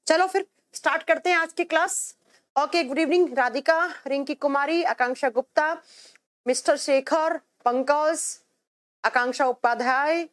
चलो फिर स्टार्ट करते हैं आज की class. Okay, good evening Radhika, Rinki Kumari, Akanksha Gupta, mister Shekhar, Pankaj, Akanksha Upadhyay,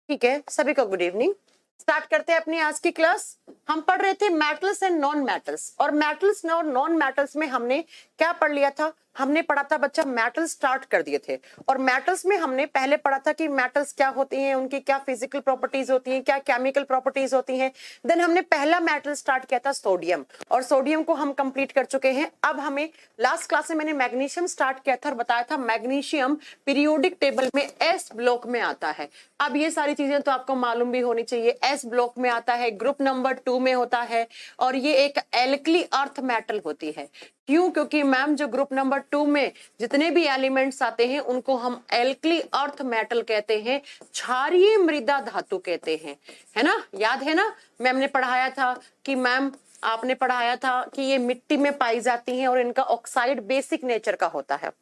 ठीक है, सभी को गुड इवनिंग। स्टार्ट करते हैं अपनी आज की क्लास। हम पढ़ रहे थे मेटल्स एंड नॉन मेटल्स, और मेटल्स और नॉन मेटल्स में हमने क्या पढ़ लिया था? हमने पढ़ा था बच्चा मेटल स्टार्ट कर दिए थे, और मेटल्स में हमने पहले पढ़ा था कि मेटल्स क्या होती हैं, उनकी क्या फिजिकल प्रॉपर्टीज होती हैं, क्या केमिकल प्रॉपर्टीज होती हैं। देन हमने पहला मेटल स्टार्ट किया था सोडियम, और सोडियम को हम कंप्लीट कर चुके हैं। अब हमें लास्ट क्लास में मैंने मैग्नीशियम स्टार्ट किया था और बताया था मैग्नीशियम पीरियोडिक टेबल में एस ब्लॉक में आता है। अब ये सारी चीजें तो आपको मालूम भी होनी चाहिए। एस ब्लॉक में आता है, ग्रुप नंबर 2 में होता है, और ये एक एल्कली अर्थ मेटल होती है। क्यों? क्योंकि मैम जो ग्रुप नंबर 2 में जितने भी एलिमेंट्स आते हैं उनको हम एल्कली अर्थ मेटल कहते हैं, क्षारीय मृदा धातु कहते हैं, है ना? याद है ना, मैम ने पढ़ाया था कि मैम आपने पढ़ाया था कि ये मिट्टी में पाई जाती हैं और इनका ऑक्साइड बेसिक नेचर का होता है।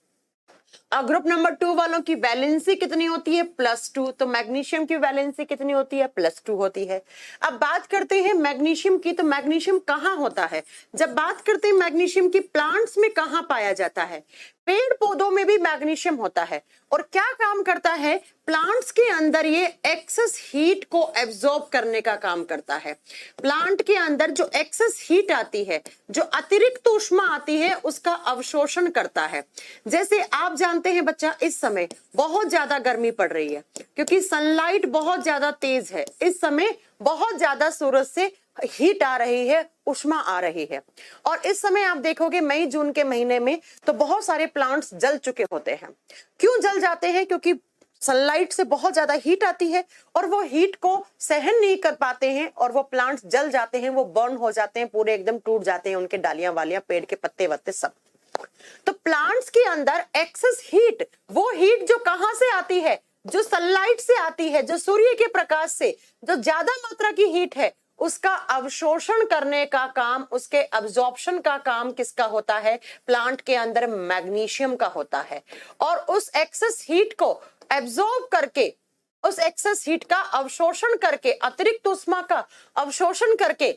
अब ग्रुप नंबर 2 वालों की वैलेंसी कितनी होती है? +2। तो मैग्नीशियम की वैलेंसी कितनी होती है? +2 होती है। अब बात करते हैं मैग्नीशियम की, तो मैग्नीशियम कहाँ होता है? जब बात करते हैं मैग्नीशियम की, प्लांट्स में कहाँ पाया जाता है? पेड़ पौधों में भी मैग्नीशियम होता है। और क्या काम करता है? प्लांट्स के अंदर ये एक्सेस हीट को एब्जॉर्ब करने का काम करता है। प्लांट के अंदर जो एक्सेस हीट आती है, जो अतिरिक्त ऊष्मा आती है, उसका अवशोषण करता है। जैसे आप जानते हैं बच्चा, इस समय बहुत ज्यादा गर्मी पड़ रही है क्योंकि सनलाइट बहुत ज्यादा तेज है। इस समय बहुत ज्यादा सूरज से हीट आ रही है, उष्मा आ रही है, और इस समय आप देखोगे मई जून के महीने में तो बहुत सारे प्लांट्स जल चुके होते हैं। क्यों जल जाते हैं? क्योंकि सनलाइट से बहुत ज्यादा हीट आती है और वो हीट को सहन नहीं कर पाते हैं और वो प्लांट्स जल जाते हैं, वो बर्न हो जाते हैं, पूरे एकदम टूट जाते हैं, उनके डालियां वालियां, पेड़ के पत्ते वत्ते सब। तो प्लांट्स के अंदर एक्सेस हीट, वो हीट जो कहां से आती है? जो सनलाइट से आती है, जो सूर्य के प्रकाश से जो ज्यादा मात्रा की हीट है, उसका अवशोषण करने का काम, उसके अब्जॉर्प्शन का काम किसका होता है? प्लांट के अंदर मैग्नीशियम का होता है। और उस एक्सेस हीट को एब्जॉर्ब करके, उस एक्सेस हीट का अवशोषण करके, अतिरिक्त ऊष्मा का अवशोषण करके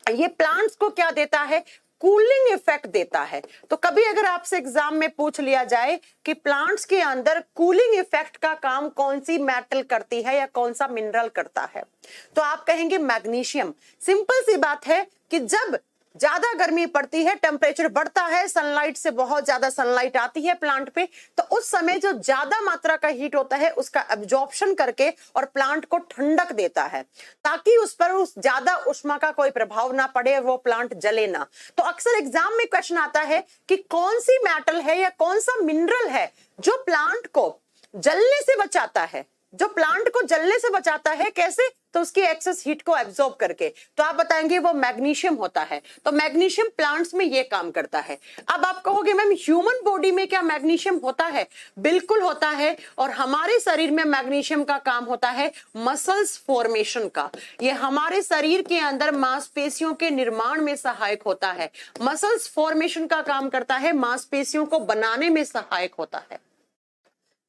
ये प्लांट्स को क्या देता है? कूलिंग इफेक्ट देता है। तो कभी अगर आपसे एग्जाम में पूछ लिया जाए कि प्लांट्स के अंदर कूलिंग इफेक्ट का काम कौन सी मेटल करती है या कौन सा मिनरल करता है, तो आप कहेंगे मैग्नीशियम। सिंपल सी बात है कि जब ज्यादा गर्मी पड़ती है, टेम्परेचर बढ़ता है, सनलाइट से बहुत ज्यादा सनलाइट आती है प्लांट पे, तो उस समय जो ज्यादा मात्रा का हीट होता है उसका एब्जॉर्प्शन करके और प्लांट को ठंडक देता है, ताकि उस पर उस ज्यादा उष्मा का कोई प्रभाव ना पड़े और वो प्लांट जले ना। तो अक्सर एग्जाम में क्वेश्चन आता है कि कौन सी मेटल है या कौन सा मिनरल है जो प्लांट को जलने से बचाता है, जो प्लांट को जलने से बचाता है। कैसे? तो उसकी एक्सेस हीट को एब्जॉर्ब करके। तो आप बताएंगे वो मैग्नीशियम होता है। तो मैग्नीशियम प्लांट्स में ये काम करता है। अब आप कहोगे मैम ह्यूमन बॉडी में क्या मैग्नीशियम होता है? बिल्कुल होता है। और हमारे शरीर में मैग्नीशियम का काम होता है मसल्स फॉर्मेशन का। ये हमारे शरीर के अंदर मांसपेशियों के निर्माण में सहायक होता है। मसल्स फॉर्मेशन का काम करता है, मांसपेशियों को बनाने में सहायक होता है।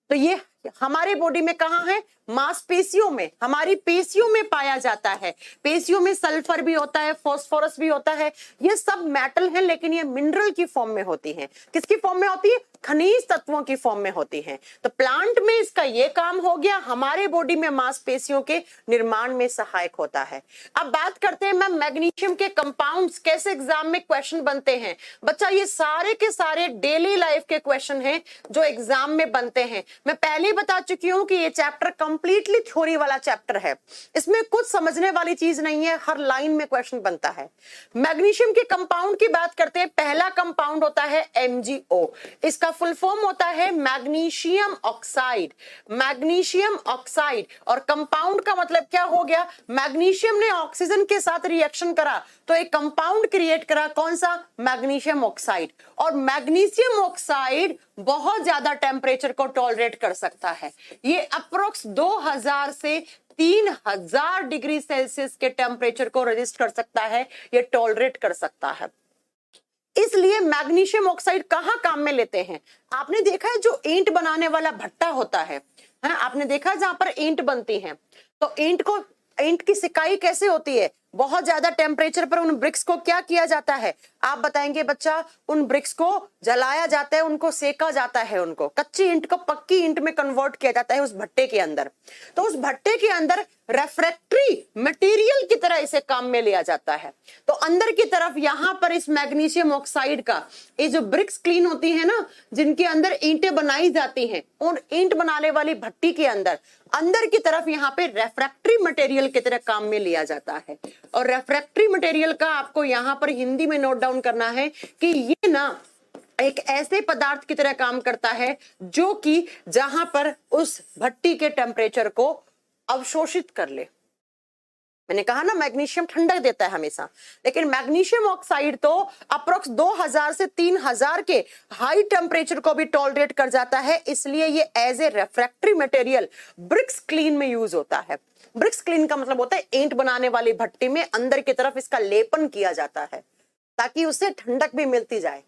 तो ये हमारे बॉडी में कहां है? मांसपेशियों में, हमारी पेशियों में पाया जाता है। पेशियों में सल्फर भी होता है, फास्फोरस भी होता है। ये सब मेटल है, लेकिन ये मिनरल की फॉर्म में होती हैं। किसकी फॉर्म में होती है? खनिज तत्वों की फॉर्म में होती हैं। तो प्लांट में इसका ये काम हो गया, हमारे बॉडी में मांसपेशियों के निर्माण में सहायक होता है। अब बात करते हैं मैम मैग्नीशियम के कंपाउंड्स कैसे एग्जाम में क्वेश्चन बनते हैं। बच्चा ये सारे के सारे डेली लाइफ के क्वेश्चन हैं जो एग्जाम में बनते हैं। मैं पहले बता चुकी हूं कि ये चैप्टर कंप्लीटली थ्योरी वाला चैप्टर है, इसमें कुछ समझने वाली चीज नहीं है, हर लाइन में क्वेश्चन बनता है। मैग्नीशियम के कंपाउंड की बात करते हैं। पहला कंपाउंड होता है MgO, इसका फुल फॉर्म होता है मैग्नीशियम ऑक्साइड। मैग्नीशियम ऑक्साइड, और कंपाउंड का मतलब क्या हो गया? मैग्नीशियम ने ऑक्सीजन के साथ रिएक्शन करा तो एक कंपाउंड क्रिएट करा, कौन सा? Magnesium oxide. और मैग्नीशियम ऑक्साइड बहुत ज्यादा टेम्परेचर को टॉलरेट कर सकता है। ये अप्रोक्स 2000 से 3000 डिग्री सेल्सियस के टेम्परेचर को रेजिस्ट कर सकता है, ये टॉलरेट कर सकता है। इसलिए मैग्नीशियम ऑक्साइड कहां काम में लेते हैं? आपने देखा है जो ईंट बनाने वाला भट्टा होता है, आपने देखा है जहां पर ईंट बनती है, तो ईंट की सिकाई कैसे होती है? बहुत ज्यादा टेम्परेचर पर उन ब्रिक्स को क्या किया जाता है, आप बताएंगे बच्चा? उन ब्रिक्स को जलाया जाता है, उनको सेका जाता है, उनको कच्ची ईंट को पक्की ईंट में कन्वर्ट किया जाता है उस भट्टे के अंदर। तो उस भट्टे के अंदर रेफ्रैक्टरी मटेरियल की तरह इसे काम में लिया जाता है। तो अंदर की तरफ यहां पर इस मैग्नीशियम ऑक्साइड का ये जो ब्रिक्स क्लीन होती है ना, जिनके अंदर ईंटें बनाई जाती हैं, और ईंट बनाने वाली भट्टी के अंदर की तरफ यहाँ पे रेफ्रैक्टरी मटेरियल की तरह काम में लिया जाता है। और रेफ्रैक्टरी मटेरियल का आपको यहाँ पर हिंदी में नोट डाउन करना है कि ये ना एक ऐसे पदार्थ की तरह काम करता है जो कि जहां पर उस भट्टी के टेम्परेचर को अवशोषित कर ले। मैंने कहा ना मैग्नीशियम ठंडक देता है हमेशा, लेकिन मैग्नीशियम ऑक्साइड तो अप्रोक्स 2000 से 3000 के हाई टेम्परेचर को भी टॉलरेट कर जाता है, इसलिए ये as a refractory material bricks kiln में यूज होता है। ब्रिक्स क्लीन का मतलब होता है ईंट बनाने वाली भट्टी में अंदर की तरफ इसका लेपन किया जाता है ताकि उससे ठंडक भी मिलती जाए,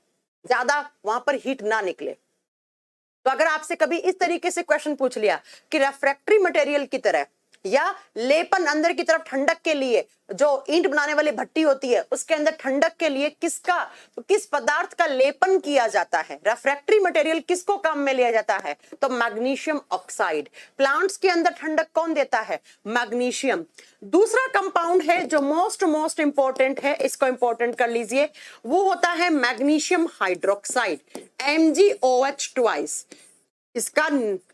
ज्यादा वहां पर हीट ना निकले। तो अगर आपसे कभी इस तरीके से क्वेश्चन पूछ लिया कि रेफ्रैक्टरी मटेरियल की तरह या लेपन अंदर की तरफ ठंडक के लिए, जो ईंट बनाने वाली भट्टी होती है उसके अंदर ठंडक के लिए किस पदार्थ का लेपन किया जाता है, रेफ्रैक्टरी मटेरियल किसको काम में लिया जाता है, तो मैग्नीशियम ऑक्साइड। प्लांट्स के अंदर ठंडक कौन देता है, मैग्नीशियम। दूसरा कंपाउंड है जो मोस्ट इंपॉर्टेंट है, इसको इंपॉर्टेंट कर लीजिए, वो होता है मैग्नीशियम हाइड्रोक्साइड, MgOH ट्वाइस। इसका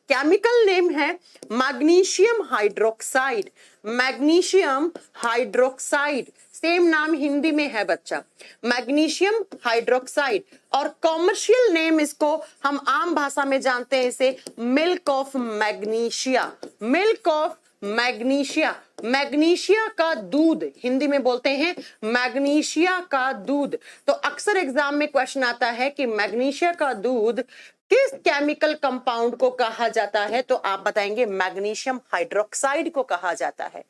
केमिकल नेम है magnesium hydroxide. Magnesium hydroxide same नाम हिंदी में है बच्चा, मैग्नीशियम हाइड्रोक्साइड। और कॉमर्शियल नेम इसको हम आम भाषा में जानते हैं इसे milk of magnesia. Milk of magnesia, magnesia का दूध हिंदी में बोलते हैं मैग्नीशिया का दूध। तो अक्सर एग्जाम में क्वेश्चन आता है कि मैग्नीशिया का दूध किस केमिकल कंपाउंड को कहा जाता है, तो आप बताएंगे मैग्नीशियम हाइड्रोक्साइड को कहा जाता है।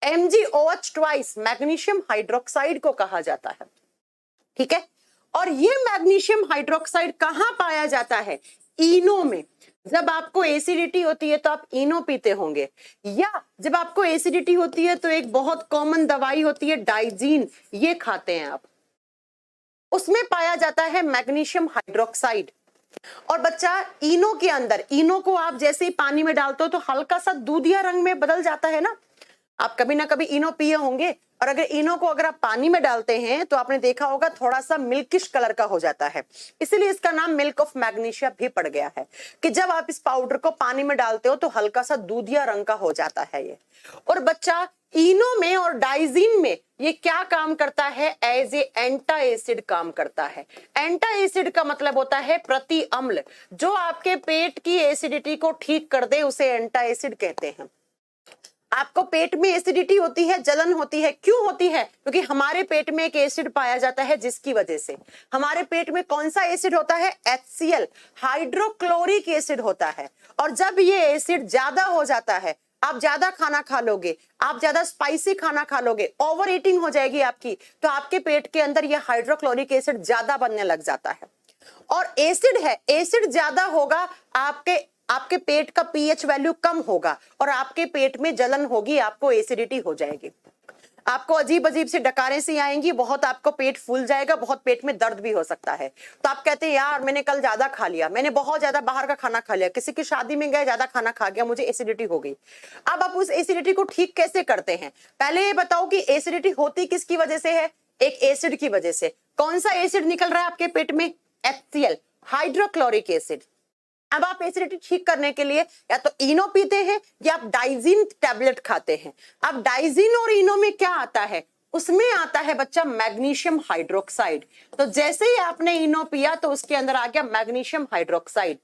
MgOH ट्वाइस मैग्नीशियम हाइड्रोक्साइड को कहा जाता है, ठीक है। और ये मैग्नीशियम हाइड्रोक्साइड कहां पाया जाता है, इनो में। जब आपको एसिडिटी होती है तो आप इनो पीते होंगे, या जब आपको एसिडिटी होती है तो एक बहुत कॉमन दवाई होती है डाइजीन, ये खाते हैं आप, उसमें पाया जाता है मैग्नीशियम हाइड्रोक्साइड। और बच्चा इनो के अंदर, इनो को आप जैसे ही पानी में डालते हो तो हल्का सा दूधिया रंग में बदल जाता है ना। आप कभी ना कभी इनो पिए होंगे, और अगर इनो को अगर आप पानी में डालते हैं तो आपने देखा होगा थोड़ा सा मिल्किश कलर का हो जाता है, इसीलिए इसका नाम मिल्क ऑफ मैग्नीशिया भी पड़ गया है कि जब आप इस पाउडर को पानी में डालते हो तो हल्का सा दूधिया रंग का हो जाता है ये। और बच्चा इनो में और डाइजीन में ये क्या काम करता है, एज ए एंटा एसिड काम करता है। एंटा एसिड का मतलब होता है प्रति अम्ल, जो आपके पेट की एसिडिटी को ठीक कर दे उसे एंटा एसिड कहते हैं। आपको पेट में एसिडिटी होती है, जलन होती है, क्यों होती है, क्योंकि हमारे पेट में एक एसिड पाया जाता है जिसकी वजह से हमारे पेट में कौन सा एसिड होता है, HCl हाइड्रोक्लोरिक एसिड होता है। और जब ये एसिड ज्यादा हो जाता है, आप ज्यादा खाना खा लोगे, आप ज्यादा स्पाइसी खाना खा लोगे, ओवर ईटिंग हो जाएगी आपकी, तो आपके पेट के अंदर ये हाइड्रोक्लोरिक एसिड ज्यादा बनने लग जाता है। और एसिड है, एसिड ज्यादा होगा, आपके पेट का पीएच वैल्यू कम होगा और आपके पेट में जलन होगी, आपको एसिडिटी हो जाएगी, आपको अजीब अजीब सी डकारें सी आएंगी, बहुत आपको पेट फूल जाएगा, बहुत पेट में दर्द भी हो सकता है। तो आप कहते हैं यार मैंने कल ज्यादा खा लिया, मैंने बहुत ज्यादा बाहर का खाना खा लिया, किसी की शादी में गए ज्यादा खाना खा गया, मुझे एसिडिटी हो गई। अब आप उस एसिडिटी को ठीक कैसे करते हैं, पहले ये बताओ कि एसिडिटी होती किसकी वजह से है, एक एसिड की वजह से। कौन सा एसिड निकल रहा है आपके पेट में, HCl हाइड्रोक्लोरिक एसिड। अब आप एसिडिटी ठीक करने के लिए या तो इनो पीते हैं या आप डाइजीन टैबलेट खाते हैं। अब डाइजीन और इनो में क्या आता है, उसमें आता है बच्चा मैग्नीशियम हाइड्रोक्साइड। तो जैसे ही आपने इनो पिया तो उसके अंदर आ गया मैग्नीशियम हाइड्रोक्साइड।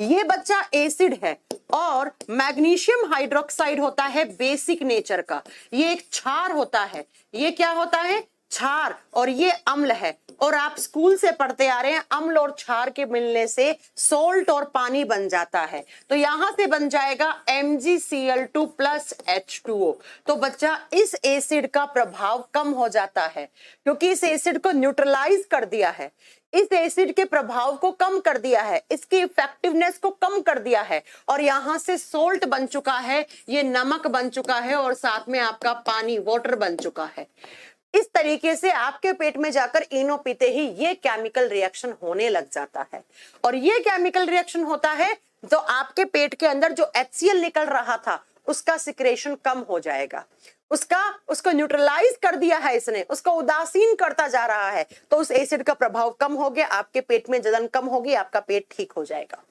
ये बच्चा एसिड है और मैग्नीशियम हाइड्रोक्साइड होता है बेसिक नेचर का, ये एक क्षार होता है। ये क्या होता है, क्षार, और ये अम्ल है। और आप स्कूल से पढ़ते आ रहे हैं अम्ल और क्षार के मिलने से सोल्ट और पानी बन जाता है, तो यहां से बन जाएगा MgCl2 + H2O। तो बच्चा इस एसिड का प्रभाव कम हो जाता है क्योंकि इस एसिड को न्यूट्रलाइज कर दिया है, इस एसिड के प्रभाव को कम कर दिया है, इसकी इफेक्टिवनेस को कम कर दिया है, और यहां से सोल्ट बन चुका है, ये नमक बन चुका है और साथ में आपका पानी वाटर बन चुका है। तरीके से आपके पेट में जाकर इनो पीते ही ये केमिकल रिएक्शन होने लग जाता है, और ये केमिकल रिएक्शन होता है तो आपके पेट के अंदर जो HCl निकल रहा था उसका सिक्रेशन कम हो जाएगा, उसको न्यूट्रलाइज कर दिया है इसने, उसको उदासीन करता जा रहा है, तो उस एसिड का प्रभाव कम हो गया, आपके पेट में जलन कम होगी, आपका पेट ठीक हो जाएगा।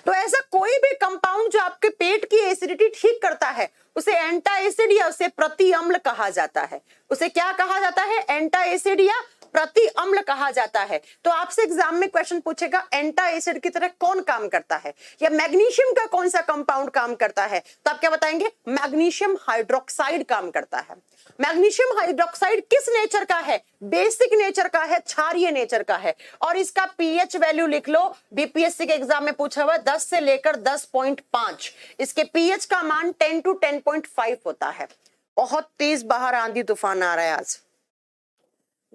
तो ऐसा कोई भी कंपाउंड जो आपके पेट की एसिडिटी ठीक करता है उसे एंटा एसिड या उसे प्रति अम्ल कहा जाता है। उसे क्या कहा जाता है? एंटा एसिड या प्रति अम्ल कहा जाता है। तो आपसे एग्जाम में क्वेश्चन पूछेगा एंटा एसिड की तरह कौन काम करता है, या मैग्नीशियम का कौन सा कंपाउंड काम करता है, तो आप क्या बताएंगे? मैग्नीशियम हाइड्रोक्साइड काम करता है। मैग्नीशियम हाइड्रोक्साइड किस नेचर का है? बेसिक नेचर का है, क्षारीय नेचर का है, और इसका पीएच वैल्यू लिख लो, बीपीएससी के एग्जाम में पूछा हुआ 10 से लेकर 10.5। इसके पीएच का मान 10 to 10.5 होता है। बहुत तेज बाहर आंधी तूफान आ रहा है आज,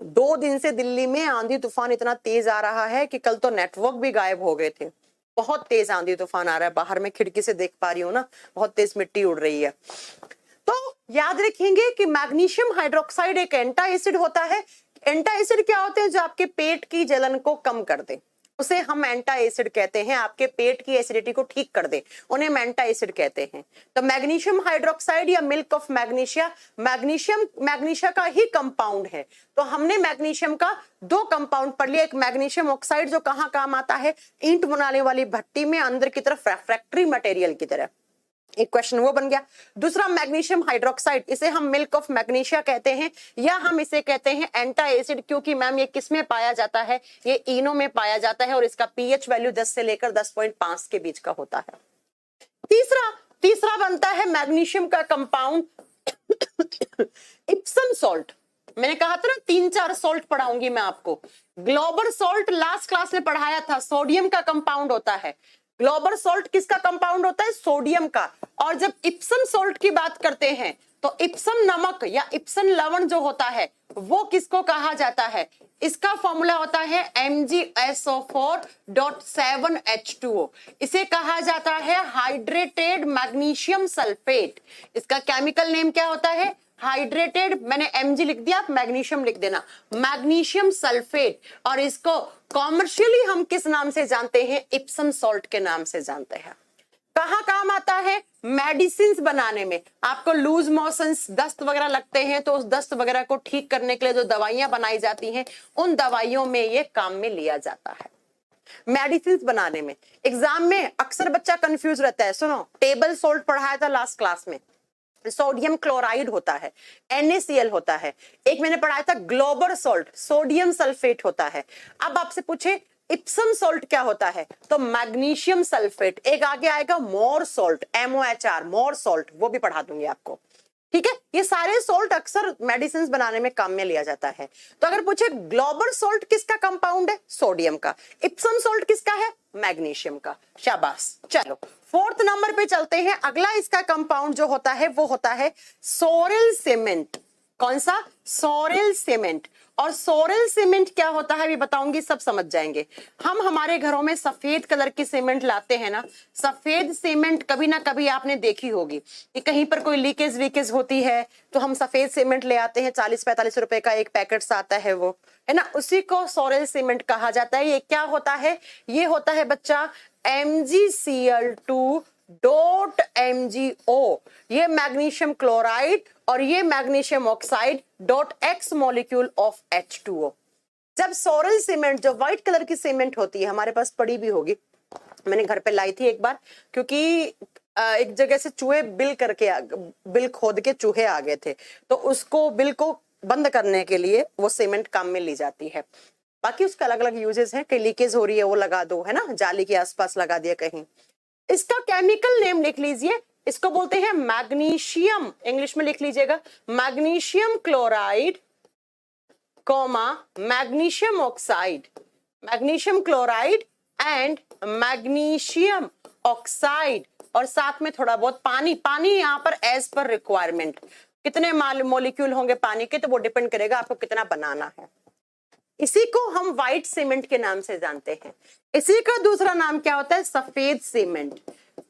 2 दिन से दिल्ली में आंधी तूफान इतना तेज आ रहा है कि कल तो नेटवर्क भी गायब हो गए थे। बहुत तेज आंधी तूफान आ रहा है बाहर, में खिड़की से देख पा रही हूँ ना, बहुत तेज मिट्टी उड़ रही है। तो याद रखेंगे कि मैग्नीशियम हाइड्रोक्साइड एक एंटा एसिड होता है। एंटा एसिड क्या होते हैं? जो आपके पेट की जलन को कम कर दे, उसे हम एंटा एसिड कहते हैं। आपके पेट की एसिडिटी को ठीक कर दे, उन्हें हम एंटा एसिड कहते हैं। तो मैग्नीशियम हाइड्रोक्साइड या मिल्क ऑफ मैग्नीशिया, मैग्नीशिया का ही कंपाउंड है। तो हमने मैग्नीशियम का 2 कंपाउंड पढ़ लिया। एक मैग्नीशियम ऑक्साइड जो कहाँ काम आता है? ईंट बनाने वाली भट्टी में अंदर की तरफ रिफ्रैक्टरी मटेरियल की तरह, एक क्वेश्चन वो बन गया। दूसरा मैग्नीशियम हाइड्रोक्साइड, इसे हम मिल्क ऑफ मैग्नीशिया कहते हैं, या हम इसे कहते हैं एंटा एसिड, क्योंकि मैम ये किस में पाया जाता है? ये इनो में पाया जाता है, और इसका पीएच वैल्यू 10 से लेकर 10.5 के बीच का होता है। तीसरा बनता है मैग्नीशियम का कंपाउंड इप्सम सॉल्ट। मैंने कहा था ना 3-4 सॉल्ट पढ़ाऊंगी मैं आपको। ग्लोबल सॉल्ट लास्ट क्लास में पढ़ाया था, सोडियम का कंपाउंड होता है। ग्लोबल सॉल्ट किसका कंपाउंड होता है? सोडियम का। और जब इप्सम सॉल्ट की बात करते हैं तो इप्सम नमक या इप्सम लवण जो होता है वो किसको कहा जाता है? इसका फॉर्मूला होता है MgSO4.7H2O। इसे कहा जाता है हाइड्रेटेड मैग्नीशियम सल्फेट। इसका केमिकल नेम क्या होता है? हाइड्रेटेड, मैंने Mg लिख दिया, आप मैग्नीशियम लिख देना, मैग्नीशियम सल्फेट। और इसको कॉमर्शियली हम किस नाम से जानते हैं? इप्सम सॉल्ट के नाम से जानते हैं। कहाँ काम आता है? मेडिसिन बनाने में। आपको लूज मोशंस, दस्त वगैरह लगते हैं तो उस दस्त वगैरह को ठीक करने के लिए जो दवाइयां बनाई जाती हैं उन दवाइयों में ये काम में लिया जाता है, मेडिसिन बनाने में। एग्जाम में अक्सर बच्चा कंफ्यूज रहता है। सुनो, टेबल सॉल्ट पढ़ाया था लास्ट क्लास में, सोडियम क्लोराइड होता है, NaCl होता है। एक मैंने पढ़ाया था ग्लोबल सॉल्ट, सोडियम सल्फेट होता है। अब आपसे पूछे इप्सम सॉल्ट क्या होता है, तो मैग्नीशियम सल्फेट। एक आगे आएगा मोर सॉल्ट, MOHR, मोर सॉल्ट, वो भी पढ़ा दूंगी आपको। ठीक है, ये सारे सॉल्ट अक्सर मेडिसिन बनाने में काम में लिया जाता है। तो अगर पूछे ग्लोबल सॉल्ट किसका कंपाउंड है? सोडियम का। इप्सम सॉल्ट किसका है? मैग्नीशियम का। शाबाश। चलो 4th नंबर पे चलते हैं। अगला इसका कंपाउंड जो होता है वो होता है सोरेल सीमेंट। कौन सा? Sorrel cement. और सोरेल सीमेंट क्या होता है भी बताऊंगी, सब समझ जाएंगे। हम हमारे घरों में सफेद कलर की सीमेंट लाते हैं ना, सफेद सीमेंट कभी ना कभी आपने देखी होगी कि कहीं पर कोई लीकेज वीकेज होती है तो हम सफेद सीमेंट ले आते हैं, 40-45 रुपए का एक पैकेट आता है, वो है ना, उसी को सोरेल सीमेंट कहा जाता है। ये क्या होता है? ये होता है बच्चा MgCl2.MgO। ये मैग्नीशियम क्लोराइड और ये magnesium oxide .X molecule of H2O। जब सोरेल सीमेंट, जो व्हाइट कलर की सीमेंट होती है, हमारे पास पड़ी भी होगी, मैंने घर पे लाई थी एक बार, क्योंकि एक जगह से चूहे बिल खोद के चूहे आ गए थे, तो उसको बिल को बंद करने के लिए वो सीमेंट काम में ली जाती है। बाकी उसका अलग अलग यूजेस हैं, कहीं लीकेज हो रही है वो लगा दो, है ना, जाली के आसपास लगा दिया कहीं। इसका केमिकल नेम लिख लीजिए, इसको बोलते हैं मैग्नीशियम, इंग्लिश में लिख लीजिएगा magnesium chloride, magnesium oxide, magnesium chloride and magnesium oxide, और साथ में थोड़ा बहुत पानी। पानी यहाँ पर एज पर रिक्वायरमेंट, कितने मॉलिक्यूल होंगे पानी के तो वो डिपेंड करेगा आपको कितना बनाना है। इसी को हम व्हाइट सीमेंट के नाम से जानते हैं। इसी का दूसरा नाम क्या होता है? सफेद सीमेंट।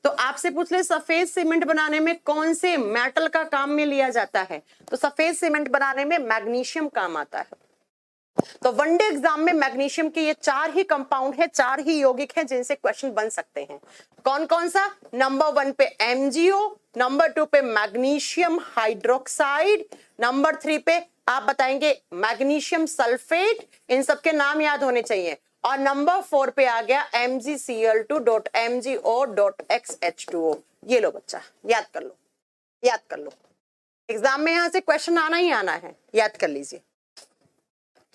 तो आपसे पूछ ले सफेद सीमेंट बनाने में कौन से मेटल का काम में लिया जाता है, तो सफेद सीमेंट बनाने में मैग्नीशियम काम आता है। तो वनडे एग्जाम में मैग्नीशियम के ये 4 ही कंपाउंड है, 4 ही यौगिक हैं जिनसे क्वेश्चन बन सकते हैं। कौन कौन सा? नंबर 1 पे MgO, नंबर 2 पे मैग्नीशियम हाइड्रोक्साइड, नंबर 3 पे आप बताएंगे मैग्नीशियम सल्फेट, इन सबके नाम याद होने चाहिए। और नंबर 4 पे आ गया MgCl2.MgO.XH2O। ये लो बच्चा, याद कर लो, याद कर लो, एग्जाम में यहां से क्वेश्चन आना ही आना है, याद कर लीजिए,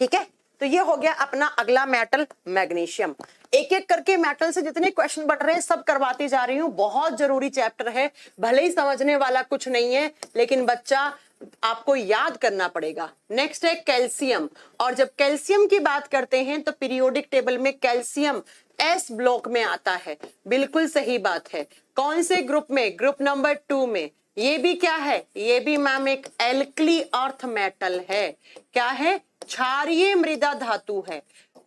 ठीक है। तो ये हो गया अपना अगला मेटल मैग्नीशियम। एक एक करके मेटल से जितने क्वेश्चन बढ़ रहे हैं सब करवाती जा रही हूँ, बहुत जरूरी चैप्टर है, भले ही समझने वाला कुछ नहीं है लेकिन बच्चा आपको याद करना पड़ेगा। नेक्स्ट है कैल्शियम, और जब कैल्शियम की बात करते हैं तो पीरियोडिक टेबल में कैल्शियम S ब्लॉक में आता है, बिल्कुल सही बात है। कौन से ग्रुप में? ग्रुप नंबर 2 में। ये भी क्या है? ये भी मैम एक एल्कली अर्थ मेटल है। क्या है? क्षारीय मृदा धातु है।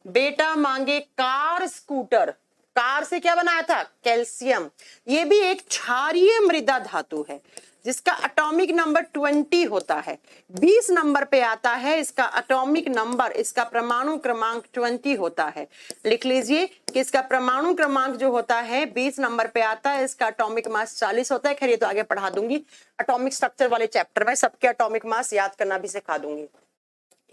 बेटा मांगे कार स्कूटर, कार से क्या बनाया था? कैल्शियम। ये भी एक क्षारीय मृदा धातु है जिसका एटॉमिक नंबर 20 होता है, 20 नंबर पे आता है इसका एटॉमिक नंबर, इसका परमाणु क्रमांक 20 होता है। लिख लीजिए कि इसका परमाणु क्रमांक जो होता है 20 नंबर पे आता है, इसका एटॉमिक मास 40 होता है। खैर ये तो आगे पढ़ा दूंगी, एटॉमिक स्ट्रक्चर वाले चैप्टर में सबके एटॉमिक मास याद करना भी सिखा दूंगी,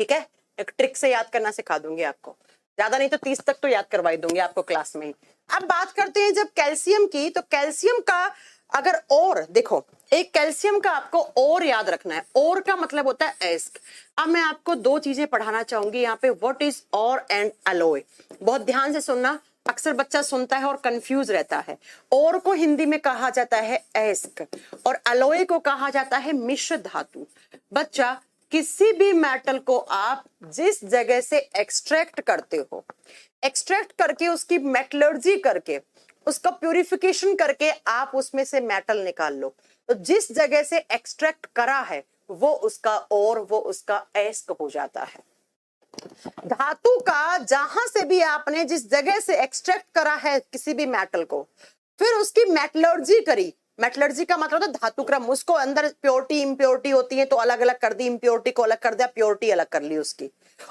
ठीक है। एक ट्रिक से याद करना सिखा दूंगी आपको, ज्यादा नहीं तो 30 तक तो याद करवाई दूंगी आपको क्लास में ही। अब बात करते हैं जब कैल्शियम की, तो कैल्शियम का अगर और देखो, एक कैल्शियम का आपको और याद रखना है, और का मतलब होता है एस्क। अब मैं आपको 2 चीजें पढ़ाना चाहूंगी यहाँ पे, व्हाट इज और एंड अलॉय। बहुत ध्यान से सुनना, अक्सर बच्चा सुनता है और कंफ्यूज रहता है। और को हिंदी में कहा जाता है एस्क और अलॉय को कहा जाता है मिश्र धातु। बच्चा किसी भी मेटल को आप जिस जगह से एक्सट्रैक्ट करते हो, एक्सट्रैक्ट करके उसकी मेटलर्जी करके उसका प्यूरिफिकेशन करके आप उसमें से मेटल निकाल लो, तो जिस जगह से एक्सट्रैक्ट करा है वो उसका और वो उसका एस्क हो जाता है। धातु का जहां से भी आपने जिस जगह से एक्सट्रैक्ट करा है किसी भी मेटल को, फिर उसकी मेटलर्जी करी, मेटलर्जी का मतलब होता है धातु क्रम, उसको अंदर प्योरिटी इंप्योरिटी होती है तो अलग अलग कर दी, इंप्योरिटी को अलग कर दिया, प्योरिटी अलग कर ली उसकी,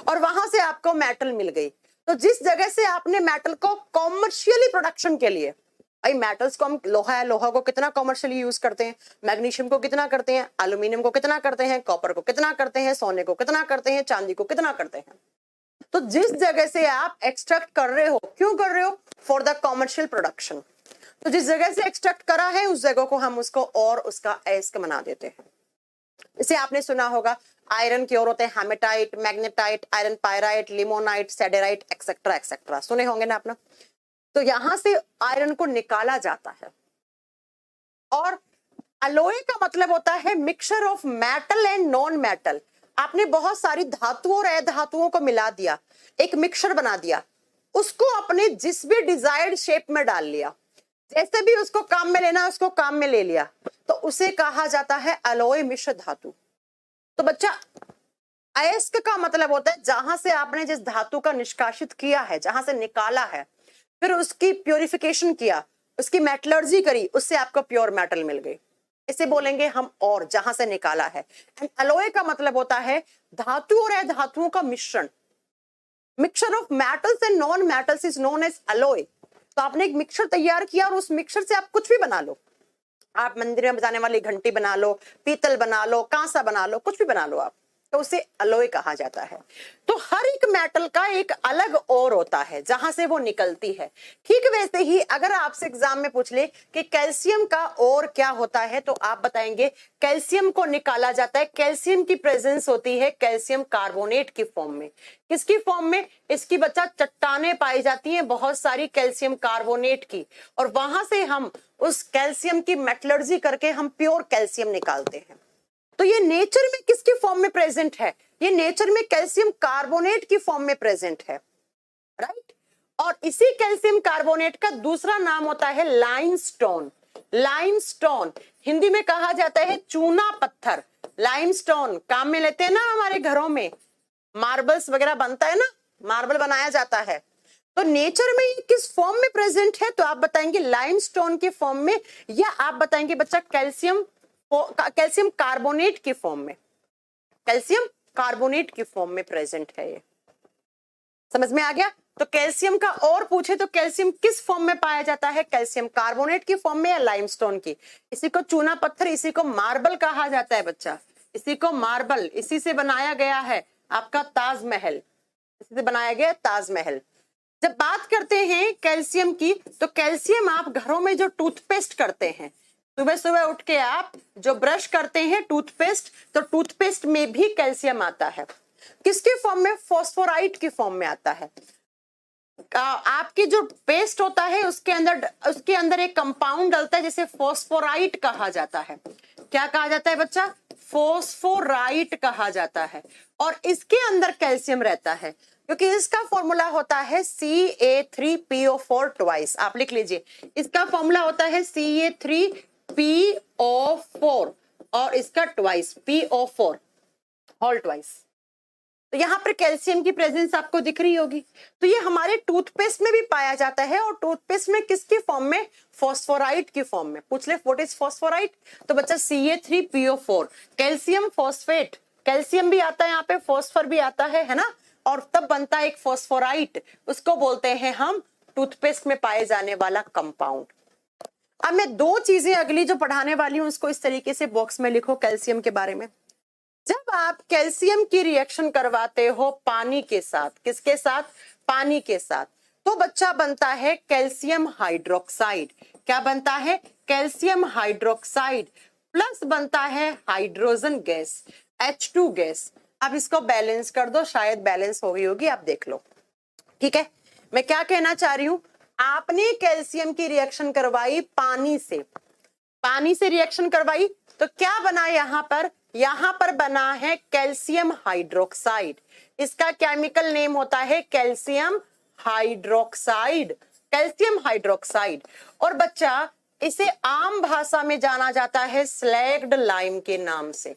और वहां से आपको मेटल मिल गई। तो जिस जगह से आपने मेटल को कॉमर्शियली प्रोडक्शन के लिए, भाई मेटल्स को हम, लोहा है, लोहा को कितना कॉमर्शियली यूज करते हैं, मैग्नीशियम को कितना करते हैं, एल्यूमिनियम को कितना करते हैं, कॉपर को कितना करते हैं, सोने को कितना करते हैं, चांदी को कितना करते हैं। तो जिस जगह से आप एक्सट्रैक्ट कर रहे हो, क्यों कर रहे हो? For the commercial production. तो जिस जगह से एक्सट्रैक्ट करा है उस जगह को हम उसको और उसका एस्क बना देते हैं। इसे आपने सुना होगा, आयरन के और होते हैं hematite, magnetite, iron pyrite, limonite, siderite, etcetera etcetera, सुने होंगे ना आपने। तो यहां से आयरन को निकाला जाता है। और अलॉय का मतलब होता है mixture of metal and non metal. आपने बहुत सारी धातुओं और अधातुओं को मिला दिया, एक मिक्सचर बना दिया, उसको अपने जिस भी डिजायर्ड शेप में डाल लिया, जैसे भी उसको काम में लेना उसको काम में ले लिया, तो उसे कहा जाता है अलॉय मिश्र धातु। तो बच्चा अयस्क का मतलब होता है जहां से आपने जिस धातु का निष्कासित किया है, जहां से निकाला है, फिर उसकी प्यूरिफिकेशन किया, उसकी मेटलर्जी करी, उससे आपको प्योर मेटल मिल गई, इसे बोलेंगे हम और, जहां से निकाला है। एंड अलॉय का मतलब होता है धातु और अधातुओं का मिश्रण, mixture of metals and non metals is known as alloy. तो आपने एक मिक्सचर तैयार किया और उस मिक्सचर से आप कुछ भी बना लो, आप मंदिर में बजाने वाली घंटी बना लो, पीतल बना लो, कांसा बना लो, कुछ भी बना लो आप, तो उसे अलॉय कहा जाता है। तो हर एक मेटल का एक अलग ओर होता है जहां से वो निकलती है। ठीक वैसे ही अगर आपसे एग्जाम में पूछ ले कि कैल्शियम का ओर क्या होता है, तो आप बताएंगे कैल्शियम को निकाला जाता है, कैल्शियम की प्रेजेंस होती है कैल्शियम कार्बोनेट की फॉर्म में। किसकी फॉर्म में? इसकी बच्चा चट्टानें पाई जाती हैं बहुत सारी कैल्शियम कार्बोनेट की, और वहां से हम उस कैल्शियम की मेटलर्जी करके हम प्योर कैल्शियम निकालते हैं। तो ये नेचर में किसकी फॉर्म में प्रेजेंट है? ये नेचर में कैल्शियम कार्बोनेट की फॉर्म में प्रेजेंट है, राइट। और इसी कैल्शियम कार्बोनेट का दूसरा नाम होता है लाइमस्टोन। लाइमस्टोन हिंदी में कहा जाता है चूना पत्थर। लाइमस्टोन काम में लेते हैं ना, हमारे घरों में मार्बल्स वगैरह बनता है ना, मार्बल बनाया जाता है, तो नेचर में ये किस फॉर्म में प्रेजेंट है? तो आप बताएंगे लाइमस्टोन के फॉर्म में, या आप बताएंगे बच्चा कैल्शियम कार्बोनेट के फॉर्म में? कैल्शियम कार्बोनेट के फॉर्म में प्रेजेंट है ये। समझ में आ गया? तो कैल्शियम का और पूछे तो कैल्शियम किस फॉर्म में पाया जाता है? कैल्शियम कार्बोनेट की फॉर्म में या लाइमस्टोन की? इसी को चूना पत्थर, इसी को मार्बल कहा जाता है बच्चा, इसी को मार्बल, इसी से बनाया गया है आपका ताजमहल, इसी से बनाया गया ताजमहल। जब बात करते हैं कैल्शियम की, तो कैल्शियम आप घरों में जो टूथपेस्ट करते हैं, सुबह सुबह उठ के आप जो ब्रश करते हैं टूथपेस्ट, तो टूथपेस्ट में भी कैल्शियम आता है। किसके फॉर्म में? फॉस्फोराइट की फॉर्म में आता है। आपकी जो पेस्ट होता है उसके अंदर एक कंपाउंड डलता है जिसे फॉस्फोराइट कहा जाता है। क्या कहा जाता है बच्चा? फॉस्फोराइट कहा जाता है। और इसके अंदर कैल्शियम रहता है, क्योंकि इसका फॉर्मूला होता है Ca3PO4 ट्वाइस। आप लिख लीजिए, इसका फॉर्मूला होता है Ca3PO4 और इसका ट्वाइस PO4 होल ट्वाइस। तो यहाँ पर कैल्शियम की प्रेजेंस आपको दिख रही होगी। तो ये हमारे टूथपेस्ट में भी पाया जाता है, और टूथपेस्ट में किसकी फॉर्म में? फॉस्फोराइट की फॉर्म में। पूछ ले व्हाट इज फॉस्फोराइट, तो बच्चा Ca3PO4 कैल्शियम फॉस्फेट, कैल्शियम भी आता है यहाँ पे, फॉस्फर भी आता है ना, और तब बनता है एक फॉस्फोराइट, उसको बोलते हैं हम टूथपेस्ट में पाए जाने वाला कंपाउंड। अब मैं दो चीजें अगली जो पढ़ाने वाली हूं उसको इस तरीके से बॉक्स में लिखो कैल्शियम के बारे में। जब आप कैल्शियम की रिएक्शन करवाते हो पानी के साथ, किसके साथ? पानी के साथ, तो बच्चा बनता है कैल्शियम हाइड्रोक्साइड। क्या बनता है? कैल्शियम हाइड्रोक्साइड प्लस बनता है हाइड्रोजन गैस, H2 गैस। अब इसको बैलेंस कर दो, शायद बैलेंस हो गई होगी, आप देख लो। ठीक है, मैं क्या कहना चाह रही हूं, आपने कैल्शियम की रिएक्शन करवाई पानी से, पानी से रिएक्शन करवाई, तो क्या बना यहां पर बना है कैल्शियम हाइड्रोक्साइड। इसका केमिकल नेम होता है कैल्शियम हाइड्रोक्साइड, कैल्शियम हाइड्रोक्साइड। और बच्चा इसे आम भाषा में जाना जाता है स्लैग्ड लाइम के नाम से।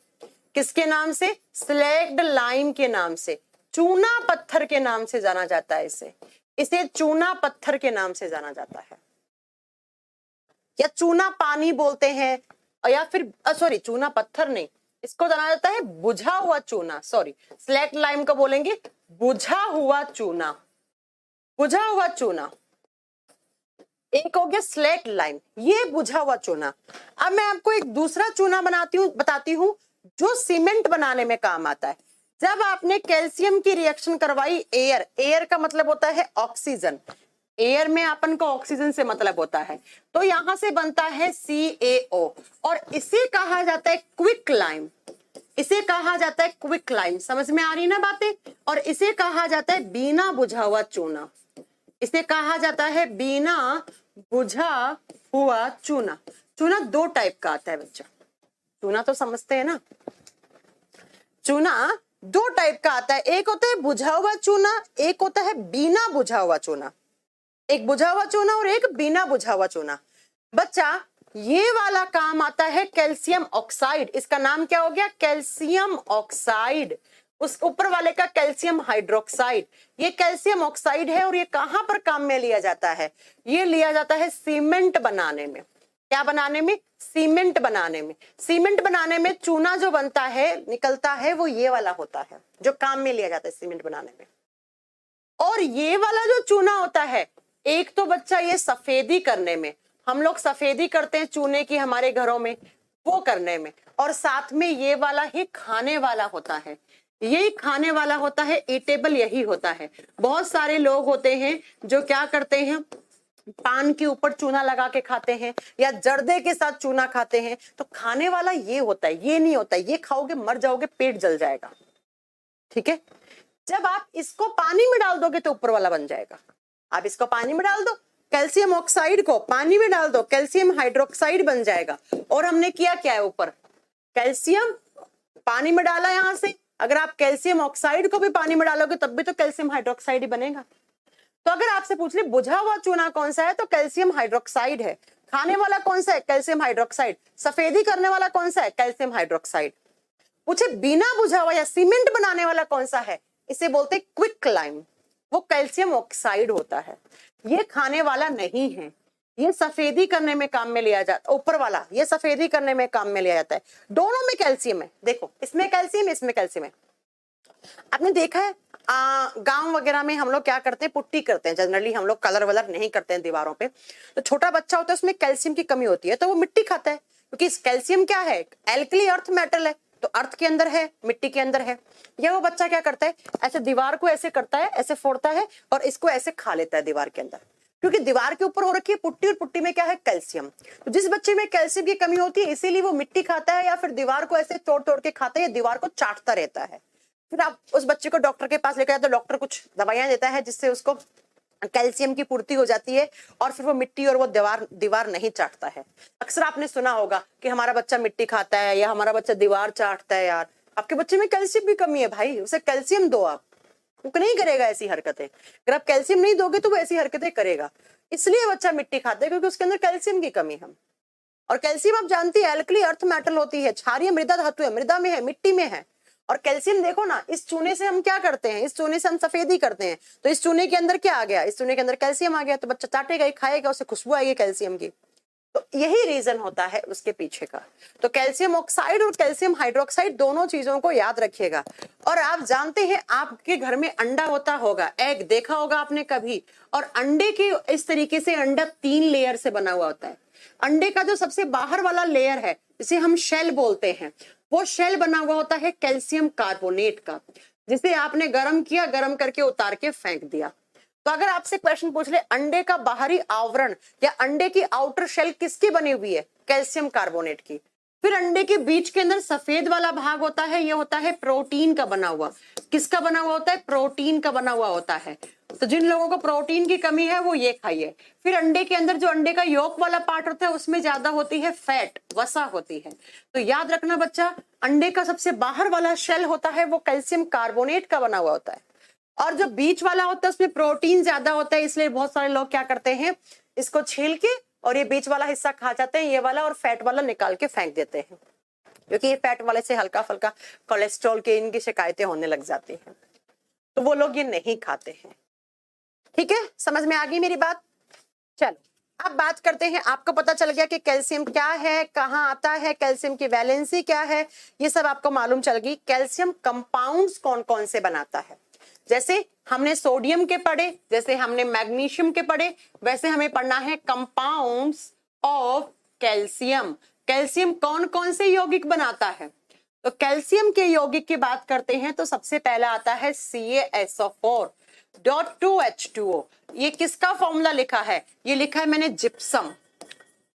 किसके नाम से? स्लैग्ड लाइम के नाम से, चूना पत्थर के नाम से जाना जाता है इसे चूना पत्थर के नाम से जाना जाता है, या चूना पानी बोलते हैं, या फिर सॉरी चूना पत्थर नहीं, इसको जाना जाता है बुझा हुआ चूना। सॉरी, स्लैग्ड लाइम को बोलेंगे बुझा हुआ चूना, बुझा हुआ चूना। एक हो गया स्लैग्ड लाइम, ये बुझा हुआ चूना। अब मैं आपको एक दूसरा चूना बताती हूं जो सीमेंट बनाने में काम आता है। जब आपने कैल्शियम की रिएक्शन करवाई एयर का मतलब होता है ऑक्सीजन, एयर में अपन को ऑक्सीजन से मतलब होता है, तो यहां से बनता है CaO, और इसे कहा जाता है क्विक लाइम, इसे कहा जाता है क्विक लाइम। समझ में आ रही ना बातें? और इसे कहा जाता है बिना बुझा हुआ चूना, इसे कहा जाता है बिना बुझा हुआ चूना। चूना दो टाइप का आता है बच्चा, चूना तो समझते हैं ना, चूना दो टाइप का आता है, एक होता है बुझा हुआ चूना, एक होता है बिना बुझा हुआ चूना। एक बुझा हुआ चूना और एक बिना बुझा हुआ चूना। बच्चा ये वाला काम आता है कैल्शियम ऑक्साइड, इसका नाम क्या हो गया? Calcium oxide. उस ऊपर वाले का कैल्शियम हाइड्रोक्साइड, ये कैल्शियम ऑक्साइड है। और ये कहां पर काम में लिया जाता है? ये लिया जाता है सीमेंट बनाने में। क्या बनाने में? सीमेंट बनाने में। सीमेंट बनाने में चूना जो बनता है, निकलता है, वो ये वाला होता है जो काम में लिया जाता है सीमेंट बनाने में। और ये वाला जो चूना होता है, एक तो बच्चा ये सफेदी करने में, हम लोग सफेदी करते हैं चूने की हमारे घरों में, वो करने में, और साथ में ये वाला ही खाने वाला होता है, ये खाने वाला होता है, ईटेबल यही होता है। बहुत सारे लोग होते हैं जो क्या करते हैं, पान के ऊपर चूना लगा के खाते हैं या जर्दे के साथ चूना खाते हैं, तो खाने वाला ये होता है, ये नहीं होता है। ये खाओगे मर जाओगे, पेट जल जाएगा। ठीक है, जब आप इसको पानी में डाल दोगे तो ऊपर वाला बन जाएगा। आप इसको पानी में डाल दो, कैल्शियम ऑक्साइड को पानी में डाल दो, कैल्शियम हाइड्रोक्साइड बन जाएगा। और हमने किया क्या है, ऊपर कैल्शियम पानी में डाला यहां से, अगर आप कैल्शियम ऑक्साइड को भी पानी में डालोगे तब भी तो कैल्शियम हाइड्रोक्साइड ही बनेगा। तो अगर आपसे पूछ ले बुझा हुआ चूना कौन सा है, तो कैल्शियम हाइड्रोक्साइड है। खाने वाला कौन सा है? Calcium hydroxide. सफेदी करने वाला कौन सा है? Calcium hydroxide. पूछे बिना बुझा हुआ या सीमेंट बनाने वाला कौन सा है, इसे बोलते क्विक लाइम। वो कैल्शियम ऑक्साइड होता है। ये खाने वाला नहीं है, ये सफेदी करने में काम में लिया जाता है। ऊपर वाला ये सफेदी करने में काम में लिया जाता है। दोनों में कैल्शियम है, देखो इसमें कैल्शियम, इसमें कैल्शियम है। आपने देखा है गांव वगैरह में हम लोग क्या करते हैं, पुट्टी करते हैं। जनरली हम लोग कलर वलर नहीं करते हैं दीवारों पे। तो छोटा बच्चा होता है, उसमें कैल्शियम की कमी होती है तो वो मिट्टी खाता है, क्योंकि कैल्शियम क्या है, एल्कली अर्थ मेटल है, तो अर्थ के अंदर है, मिट्टी के अंदर है। या वो बच्चा क्या करता है, ऐसे दीवार को ऐसे करता है, ऐसे फोड़ता है और इसको ऐसे खा लेता है दीवार के अंदर, क्योंकि दीवार के ऊपर हो रखी है पुट्टी और पुट्टी में क्या है, कैल्शियम। तो जिस बच्चे में कैल्शियम की कमी होती है इसीलिए वो मिट्टी खाता है या फिर दीवार को ऐसे तोड़ तोड़ के खाता है या दीवार को चाटता रहता है। फिर आप उस बच्चे को डॉक्टर के पास लेकर जाते हो, डॉक्टर कुछ दवाइयां देता है जिससे उसको कैल्शियम की पूर्ति हो जाती है और फिर वो मिट्टी और वो दीवार नहीं चाटता है। अक्सर आपने सुना होगा कि हमारा बच्चा मिट्टी खाता है या हमारा बच्चा दीवार चाटता है। यार आपके बच्चे में कैल्शियम की कमी है भाई, उसे कैल्शियम दो। आप वो नहीं करेगा ऐसी हरकतें। अगर आप कैल्शियम नहीं दोगे तो वो ऐसी हरकतें करेगा। इसलिए बच्चा मिट्टी खाता है क्योंकि उसके अंदर कैल्शियम की कमी है। और कैल्शियम आप जानती है एल्कली अर्थ मेटल होती है, क्षारीय मृदा धातु है, मृदा में है, मिट्टी में है। और कैल्शियम देखो ना, इस चूने से हम क्या करते हैं, इस चूने से हम सफेदी करते हैं, तो इस चूने के अंदर क्या आ गया, इस चूने के अंदर कैल्शियम आ गया, तो बच्चा चाटेगा, खाएगा, उसे खुशबू आएगी कैल्शियम की। तो यही रीजन होता है उसके पीछे का। तो कैल्शियम ऑक्साइड और कैल्शियम हाइड्रोक्साइड दोनों चीजों को याद रखिएगा। और आप जानते हैं आपके घर में अंडा होता होगा, एग देखा होगा आपने कभी। और अंडे के इस तरीके से अंडा 3 लेयर से बना हुआ होता है। अंडे का जो सबसे बाहर वाला लेयर है जिसे हम शेल बोलते हैं, वो शेल बना हुआ होता है कैल्शियम कार्बोनेट का, जिसे आपने गर्म किया, गर्म करके उतार के फेंक दिया। तो अगर आपसे क्वेश्चन पूछ ले अंडे का बाहरी आवरण या अंडे की आउटर शेल किसकी बनी हुई है, कैल्शियम कार्बोनेट की। फिर अंडे के बीच के अंदर सफेद वाला भाग होता है, ये होता है प्रोटीन का बना हुआ। किसका बना हुआ होता है, प्रोटीन का बना हुआ होता है। तो जिन लोगों को प्रोटीन की कमी है वो ये खाइए। फिर अंडे के अंदर जो अंडे का योक वाला पार्ट होता है उसमें ज्यादा होती है फैट, वसा होती है। तो याद रखना बच्चा, अंडे का सबसे बाहर वाला शेल होता है वो कैल्शियम कार्बोनेट का बना हुआ होता है, और जो बीच वाला होता है उसमें प्रोटीन ज्यादा होता है। इसलिए बहुत सारे लोग क्या करते हैं, इसको छील के और ये बीच वाला हिस्सा खा जाते हैं, ये वाला, और फैट वाला निकाल के फेंक देते हैं, क्योंकि ये फैट वाले से हल्का फुल्का कोलेस्ट्रॉल की इनकी शिकायतें होने लग जाती हैं। तो वो लोग ये नहीं खाते हैं। ठीक है, समझ में आ गई मेरी बात। चलो अब बात करते हैं। आपको पता चल गया कि कैल्शियम क्या है, कहाँ आता है, कैल्शियम की वैलेंसी क्या है, ये सब आपको मालूम चल गई। कैल्शियम कंपाउंड्स कौन कौन से बनाता है, जैसे हमने सोडियम के पढ़े, जैसे हमने मैग्नीशियम के पढ़े, वैसे हमें पढ़ना है कंपाउंड्स ऑफ कैल्शियम। कैल्शियम कौन कौन से यौगिक बनाता है। तो कैल्शियम के यौगिक की बात करते हैं तो सबसे पहला आता है CaSO4.2H2O। ये किसका फॉर्मूला लिखा है, ये लिखा है मैंने जिप्सम।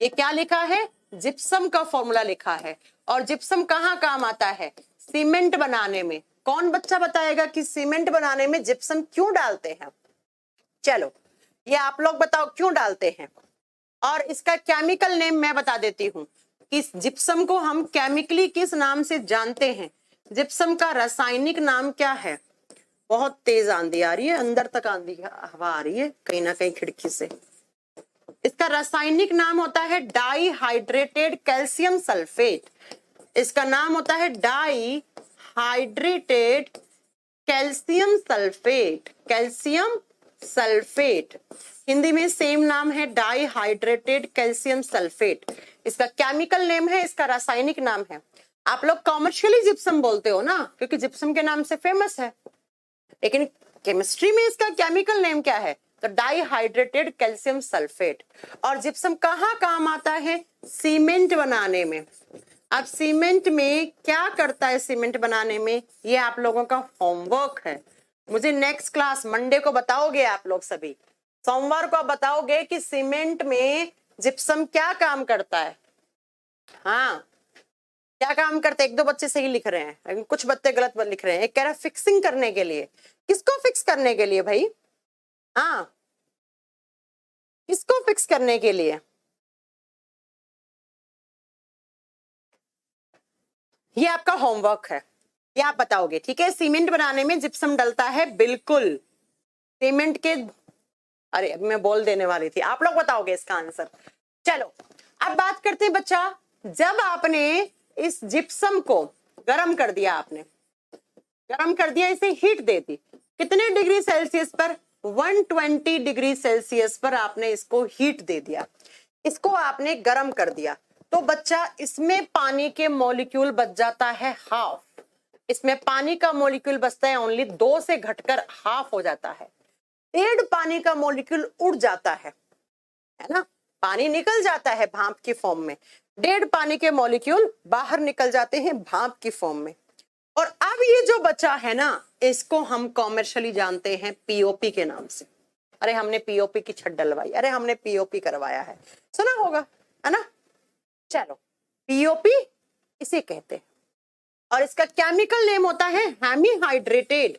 ये क्या लिखा है, जिप्सम का फॉर्मूला लिखा है। और जिप्सम कहाँ काम आता है, सीमेंट बनाने में। कौन बच्चा बताएगा कि सीमेंट बनाने में जिप्सम क्यों डालते हैं। चलो ये आप लोग बताओ क्यों डालते हैं। और इसका केमिकल नेम मैं बता देती हूँ कि जिप्सम को हम केमिकली किस नाम से जानते हैं। जिप्सम का रासायनिक नाम क्या है। बहुत तेज आंधी आ रही है, अंदर तक आंधी हवा आ रही है कहीं ना कहीं खिड़की से। इसका रासायनिक नाम होता है डाईहाइड्रेटेड कैल्शियम सल्फेट। इसका नाम होता है dihydrated calcium sulphate. Calcium sulphate Hindi में सेम नाम है, डाईहाइड्रेटेड कैल्शियम सल्फेट। इसका केमिकल नेम है, इसका रासायनिक नाम है। आप लोग कॉमर्शियली जिप्सम बोलते हो ना, क्योंकि जिप्सम के नाम से फेमस है, लेकिन केमिस्ट्री में इसका केमिकल नेम क्या है, तो डाईहाइड्रेटेड कैल्शियम सल्फेट। और जिप्सम कहाँ काम आता है, सीमेंट बनाने में। अब सीमेंट में क्या करता है, सीमेंट बनाने में, ये आप लोगों का होमवर्क है। मुझे नेक्स्ट क्लास मंडे को बताओगे आप लोग सभी, सोमवार को आप बताओगे कि सीमेंट में जिप्सम क्या काम करता है। हाँ क्या काम करते हैं। 1-2 बच्चे सही लिख रहे हैं, लेकिन कुछ बच्चे गलत लिख रहे हैं। एक कह रहा है फिक्सिंग करने के लिए। किसको फिक्स करने के लिए भाई, हाँ किसको फिक्स करने के लिए। ये आपका होमवर्क है, ये आप बताओगे। ठीक है, सीमेंट बनाने में जिप्सम डलता है, बिल्कुल सीमेंट के। अरे मैं बोल देने वाली थी, आप लोग बताओगे इसका आंसर। चलो अब बात करते हैं बच्चा, जब आपने इस जिप्सम को गरम कर दिया, आपने गरम कर दिया, इसे हीट दे दी, कितने डिग्री सेल्सियस पर? 120 डिग्री सेल्सियस पर आपने इसको हीट दे दिया, इसको आपने गर्म कर दिया, तो बच्चा इसमें पानी के मॉलिक्यूल बच जाता है हाफ। इसमें पानी का मॉलिक्यूल बचता है ओनली 2 से घटकर हाफ हो जाता है। 1.5 पानी का मॉलिक्यूल उड़ जाता है ना, पानी निकल जाता है भाप की फॉर्म में, 1.5 पानी के मॉलिक्यूल बाहर निकल जाते हैं भाप की फॉर्म में। और अब ये जो बचा है ना, इसको हम कॉमर्शियली जानते हैं पीओपी के नाम से। अरे हमने पीओपी की छत डलवाई, अरे हमने पीओपी करवाया है, सुना होगा है ना। चलो पीओपी इसे कहते हैं, और इसका केमिकल नेम होता है हेमीहाइड्रेटेड,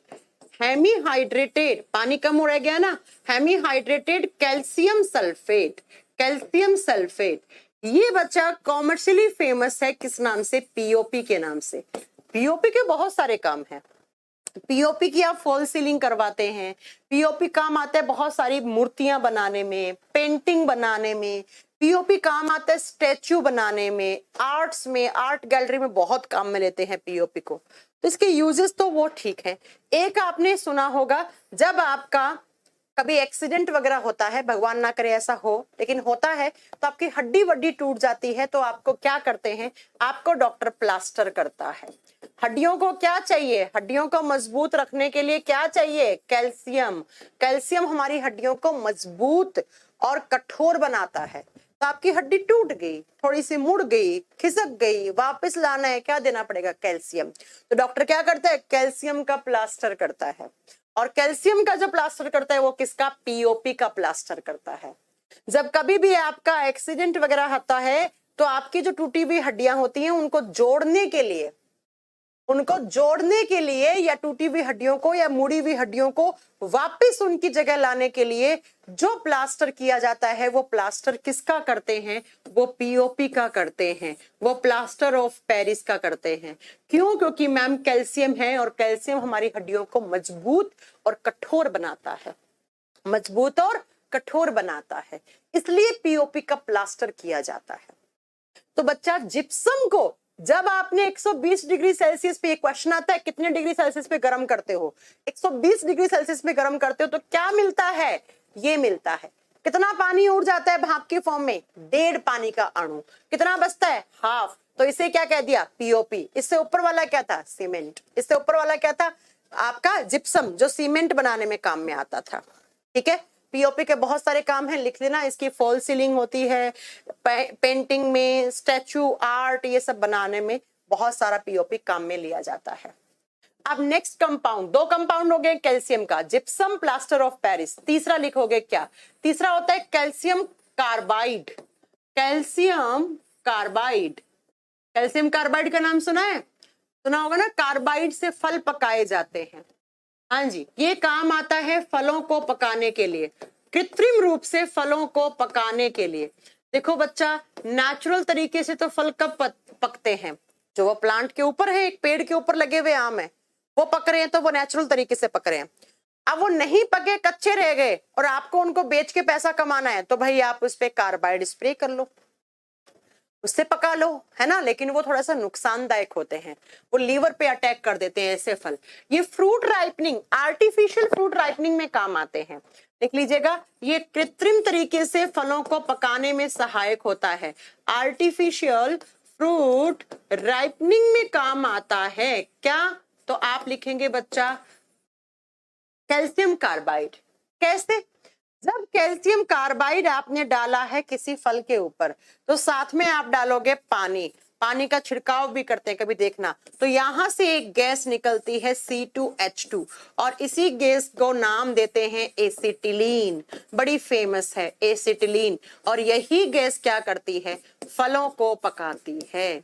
हेमीहाइड्रेटेड, पानी कम हो गया ना, हेमीहाइड्रेटेड कैल्शियम सल्फेट, कैल्शियम सल्फेट। ये बच्चा कॉमर्शियली फेमस है किस नाम से? पीओपी के नाम से। पीओपी के बहुत सारे काम हैं। पीओपी की आप फॉल सीलिंग करवाते हैं, पीओपी काम आता है बहुत सारी मूर्तियां बनाने में, पेंटिंग बनाने में, पीओपी काम आता है स्टैचू बनाने में, आर्ट्स में, आर्ट गैलरी में बहुत काम में लेते हैं पीओपी को। तो इसके यूजेस तो वो ठीक है। एक आपने सुना होगा, जब आपका कभी एक्सीडेंट वगैरह होता है, भगवान ना करे ऐसा हो, लेकिन होता है, तो आपकी हड्डी वड्डी टूट जाती है, तो आपको क्या करते हैं? आपको डॉक्टर प्लास्टर करता है। हड्डियों को क्या चाहिए? हड्डियों को मजबूत रखने के लिए क्या चाहिए? कैल्शियम। कैल्शियम हमारी हड्डियों को मजबूत और कठोर बनाता है। तो आपकी हड्डी टूट गई, थोड़ी सी मुड़ गई, खिसक गई, वापस लाना है, क्या देना पड़ेगा? कैल्शियम। तो डॉक्टर क्या करता है? कैल्शियम का प्लास्टर करता है। और कैल्शियम का जो प्लास्टर करता है वो किसका? पीओपी का प्लास्टर करता है। जब कभी भी आपका एक्सीडेंट वगैरह होता है, तो आपकी जो टूटी हुई हड्डियां होती हैं उनको जोड़ने के लिए या टूटी हुई हड्डियों को या मुड़ी हुई हड्डियों को वापस उनकी जगह लाने के लिए जो प्लास्टर किया जाता है, वो प्लास्टर किसका करते हैं? वो पीओपी का करते हैं, वो प्लास्टर ऑफ पेरिस का करते हैं। क्यों? क्योंकि मैम कैल्शियम है, और कैल्शियम हमारी हड्डियों को मजबूत और कठोर बनाता है, मजबूत और कठोर बनाता है, इसलिए पीओपी का प्लास्टर किया जाता है। तो बच्चा जिप्सम को जब आपने 120 डिग्री सेल्सियस पे, एक क्वेश्चन आता है कितने डिग्री सेल्सियस पे गर्म करते हो? 120 डिग्री सेल्सियस पे गर्म करते हो तो क्या मिलता है? ये मिलता है। कितना पानी उड़ जाता है भाप की फॉर्म में? 1.5 पानी का अणु। कितना बचता है? हाफ। तो इसे क्या कह दिया? पीओपी। इससे ऊपर वाला क्या था? सीमेंट। इससे ऊपर वाला क्या था? आपका जिप्सम, जो सीमेंट बनाने में काम में आता था। ठीक है, पीओपी के बहुत सारे काम हैं, लिख लेना। इसकी फॉल सीलिंग होती है, पेंटिंग में, स्टैचू, आर्ट, ये सब बनाने में बहुत सारा पीओपी काम में लिया जाता है। अब नेक्स्ट कंपाउंड, 2 कंपाउंड हो गए कैल्शियम का, जिप्सम, प्लास्टर ऑफ पेरिस। तीसरा लिखोगे क्या? तीसरा होता है calcium carbide. Calcium carbide, calcium carbide का नाम सुना है? सुना होगा ना, कार्बाइड से फल पकाए जाते हैं। हाँ जी, ये काम आता है फलों को पकाने के लिए, कृत्रिम रूप से फलों को पकाने के लिए। देखो बच्चा, नेचुरल तरीके से तो फल कब पकते हैं? जो वो प्लांट के ऊपर है, एक पेड़ के ऊपर लगे हुए आम है, वो पक रहे हैं, तो वो नेचुरल तरीके से पक रहे हैं। अब वो नहीं पके, कच्चे रह गए, और आपको उनको बेच के पैसा कमाना है, तो भाई आप उस पे कार्बाइड स्प्रे कर लो, उससे पका लो, है ना। लेकिन वो थोड़ा सा नुकसानदायक होते हैं, वो लीवर पे अटैक कर देते हैं ऐसे फल। ये fruit ripening, artificial fruit ripening में काम आते हैं। देख लीजिएगा, ये कृत्रिम तरीके से फलों को पकाने में सहायक होता है। आर्टिफिशियल फ्रूट राइपनिंग में काम आता है क्या? तो आप लिखेंगे बच्चा कैल्शियम कार्बाइड। कैसे? जब कैल्शियम कार्बाइड आपने डाला है किसी फल के ऊपर, तो साथ में आप डालोगे पानी। पानी का छिड़काव भी करते हैं, कभी देखना, तो यहां से एक गैस निकलती है C2H2, और इसी गैस को नाम देते हैं एसिटिलीन। बड़ी फेमस है एसिटिलीन, और यही गैस क्या करती है? फलों को पकाती है।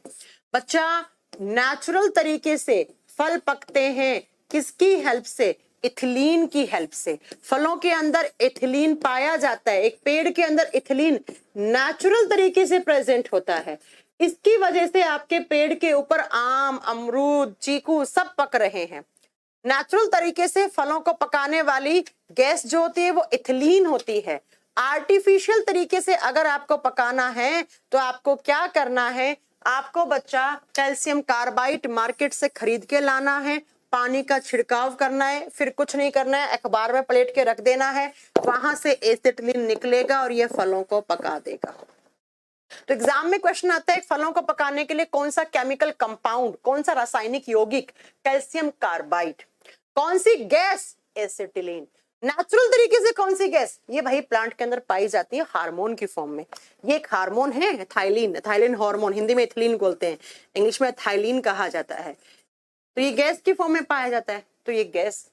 बच्चा, नेचुरल तरीके से फल पकते हैं, किसकी हेल्प से? इथिलीन की हेल्प से। फलों के अंदर इथिलीन पाया जाता है, एक पेड़ के अंदर इथिलीन नेचुरल तरीके से प्रेजेंट होता है। इसकी वजह से आपके पेड़ के ऊपर आम, अमरूद, चीकू सब पक रहे हैं। नेचुरल तरीके से फलों को पकाने वाली गैस जो होती है वो इथिलीन होती है। आर्टिफिशियल तरीके से अगर आपको पकाना है तो आपको क्या करना है? आपको बच्चा कैल्शियम कार्बाइड मार्केट से खरीद के लाना है, पानी का छिड़काव करना है, फिर कुछ नहीं करना है, अखबार में पलट के रख देना है, वहां से एसिटिलीन निकलेगा और ये फलों को पका देगा। तो एग्जाम में क्वेश्चन आता है फलों को पकाने के लिए कौन सा केमिकल कंपाउंड, कौन सा रासायनिक यौगिक, कैल्शियम कार्बाइड। कौन सी गैस, एसिटिलीन। नेचुरल तरीके से कौन सी गैस, ये भाई प्लांट के अंदर पाई जाती है हार्मोन की फॉर्म में। ये एक हार्मोन है एथाइलिन, एथाइलिन हार्मोन, हिंदी में एथिलीन बोलते हैं, इंग्लिश में एथाइलिन कहा जाता है। तो ये गैस की फॉर्म में पाया जाता है। तो ये गैस